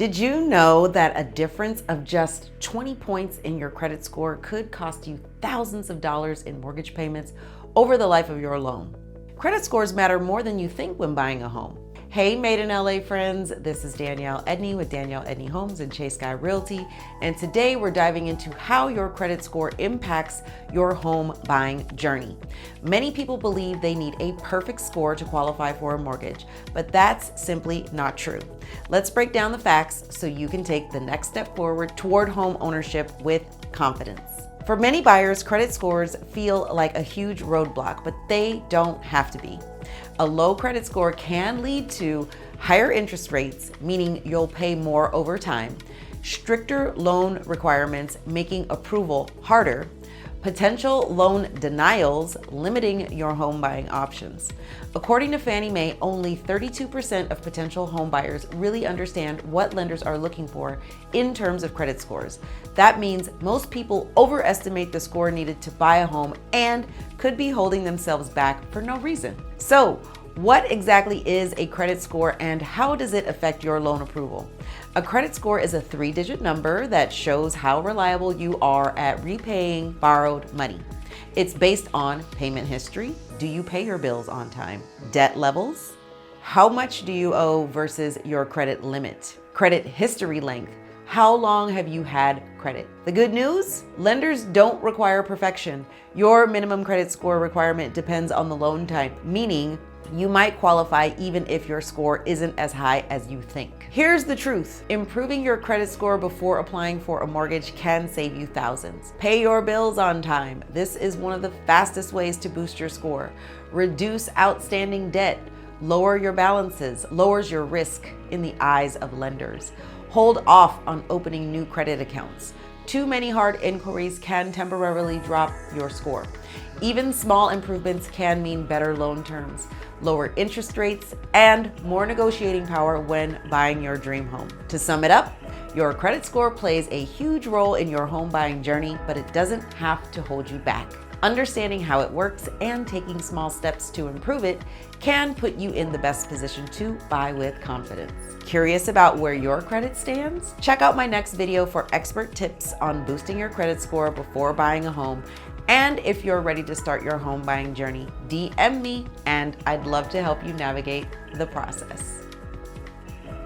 Did you know that a difference of just 20 points in your credit score could cost you thousands of dollars in mortgage payments over the life of your loan? Credit scores matter more than you think when buying a home. Hey, Made in LA friends, this is Danielle Edney with Danielle Edney Homes and Chase Sky Realty, and today we're diving into how your credit score impacts your home buying journey. Many people believe they need a perfect score to qualify for a mortgage, but that's simply not true. Let's break down the facts so you can take the next step forward toward home ownership with confidence. For many buyers, credit scores feel like a huge roadblock, but they don't have to be. A low credit score can lead to higher interest rates, meaning you'll pay more over time, stricter loan requirements, making approval harder, potential loan denials, limiting your home buying options. According to Fannie Mae, only 32% of potential home buyers really understand what lenders are looking for in terms of credit scores. That means most people overestimate the score needed to buy a home and could be holding themselves back for no reason. So, what exactly is a credit score and how does it affect your loan approval? A credit score is a 3-digit number that shows how reliable you are at repaying borrowed money. It's based on payment history. Do you pay your bills on time? Debt levels. How much do you owe versus your credit limit? Credit history length. How long have you had credit? The good news? Lenders don't require perfection. Your minimum credit score requirement depends on the loan type, meaning you might qualify even if your score isn't as high as you think. Here's the truth. Improving your credit score before applying for a mortgage can save you thousands. Pay your bills on time. This is one of the fastest ways to boost your score. Reduce outstanding debt. Lower your balances. Lowers your risk in the eyes of lenders. Hold off on opening new credit accounts. Too many hard inquiries can temporarily drop your score. Even small improvements can mean better loan terms, lower interest rates, and more negotiating power when buying your dream home. To sum it up, your credit score plays a huge role in your home buying journey, but it doesn't have to hold you back. Understanding how it works and taking small steps to improve it can put you in the best position to buy with confidence. Curious about where your credit stands? Check out my next video for expert tips on boosting your credit score before buying a home. And if you're ready to start your home buying journey, DM me and I'd love to help you navigate the process.